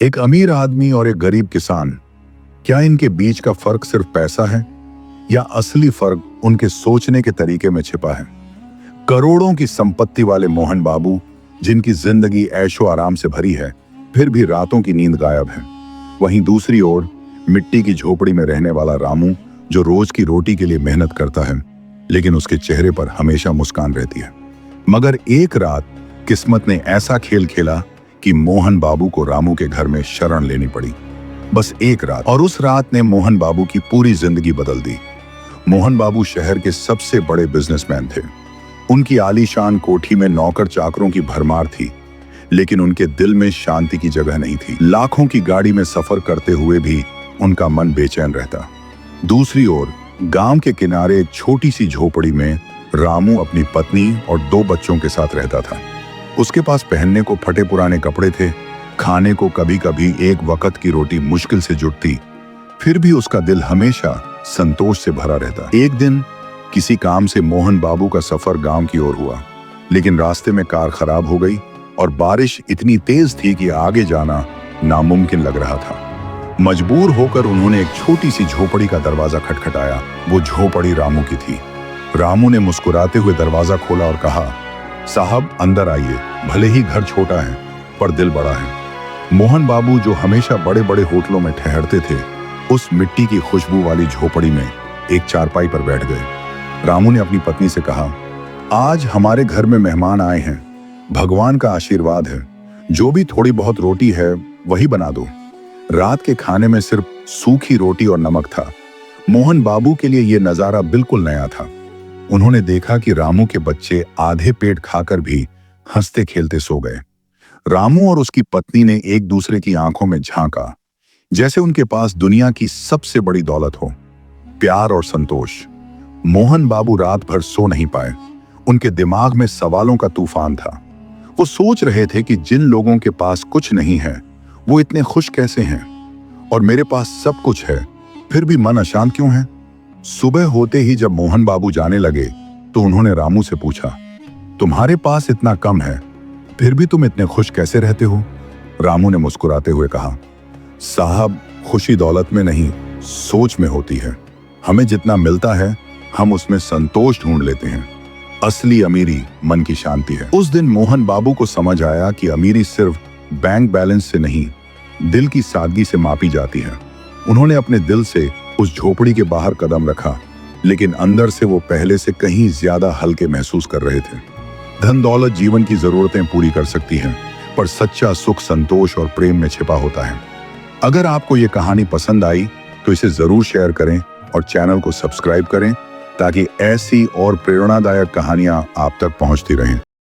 एक अमीर आदमी और एक गरीब किसान, क्या इनके बीच का फर्क सिर्फ पैसा है या असली फर्क उनके सोचने के तरीके में छिपा है? करोड़ों की संपत्ति वाले मोहन बाबू, जिनकी जिंदगी ऐशो आराम से भरी है, फिर भी रातों की नींद गायब है। वहीं दूसरी ओर मिट्टी की झोपड़ी में रहने वाला रामू, जो रोज की रोटी के लिए मेहनत करता है, लेकिन उसके चेहरे पर हमेशा मुस्कान रहती है। मगर एक रात किस्मत ने ऐसा खेल खेला कि मोहन बाबू को रामू के घर में शरण लेनी पड़ी। बस एक रात, और उस रात ने मोहन बाबू की पूरी जिंदगी बदल दी। मोहन बाबू शहर के सबसे बड़े बिजनेसमैन थे। उनकी आलीशान कोठी में नौकर चाकरों की भरमार थी, लेकिन उनके दिल में शांति की जगह नहीं थी। लाखों की गाड़ी में सफर करते हुए भी उनका मन बेचैन रहता। दूसरी ओर गांव के किनारे एक छोटी सी झोपड़ी में रामू अपनी पत्नी और 2 बच्चों के साथ रहता था। उसके पास पहनने को फटे पुराने कपड़े थे, खाने को कभी कभी एक वक्त की रोटी मुश्किल से जुटती, फिर भी उसका दिल हमेशा संतोष से भरा रहता। एक दिन किसी काम से मोहन बाबू का सफर गांव की ओर हुआ, लेकिन रास्ते में कार खराब हो गई और बारिश इतनी तेज थी कि आगे जाना नामुमकिन लग रहा था। मजबूर होकर उन्होंने एक छोटी सी झोपड़ी का दरवाजा खटखटाया। वो झोपड़ी रामू की थी। रामू ने मुस्कुराते हुए दरवाजा खोला और कहा, साहब अंदर आइए, भले ही घर छोटा है पर दिल बड़ा है। मोहन बाबू, जो हमेशा बड़े बड़े होटलों में ठहरते थे, उस मिट्टी की खुशबू वाली झोपड़ी में एक चारपाई पर बैठ गए। रामू ने अपनी पत्नी से कहा, आज हमारे घर में मेहमान आए हैं, भगवान का आशीर्वाद है, जो भी थोड़ी बहुत रोटी है वही बना दो। रात के खाने में सिर्फ सूखी रोटी और नमक था। मोहन बाबू के लिए यह नजारा बिल्कुल नया था। उन्होंने देखा कि रामू के बच्चे आधे पेट खाकर भी हंसते खेलते सो गए। रामू और उसकी पत्नी ने एक दूसरे की आंखों में झांका, जैसे उनके पास दुनिया की सबसे बड़ी दौलत हो, प्यार और संतोष। मोहन बाबू रात भर सो नहीं पाए। उनके दिमाग में सवालों का तूफान था। वो सोच रहे थे कि जिन लोगों के पास कुछ नहीं है, वो इतने खुश कैसे हैं, और मेरे पास सब कुछ है, फिर भी मन अशांत क्यों है? सुबह होते ही जब मोहन बाबू जाने लगे तो उन्होंने रामू से पूछा, तुम्हारे पास इतना कम है, फिर भी तुम इतने खुश कैसे रहते हो? रामू ने मुस्कुराते हुए कहा, साहब, खुशी दौलत में नहीं, सोच में होती है। हमें जितना मिलता है हम उसमें संतोष ढूंढ लेते हैं। असली अमीरी मन की शांति है। उस दिन मोहन बाबू को समझ आया कि अमीरी सिर्फ बैंक बैलेंस से नहीं, दिल की सादगी से मापी जाती है। उन्होंने अपने दिल से उस झोपड़ी के बाहर कदम रखा, लेकिन अंदर से वो पहले से कहीं ज्यादा हल्के महसूस कर रहे थे। धन दौलत जीवन की जरूरतें पूरी कर सकती हैं, पर सच्चा सुख संतोष और प्रेम में छिपा होता है। अगर आपको ये कहानी पसंद आई तो इसे जरूर शेयर करें और चैनल को सब्सक्राइब करें, ताकि ऐसी और प्रेरणादायक कहानियां आप तक पहुंचती रहें।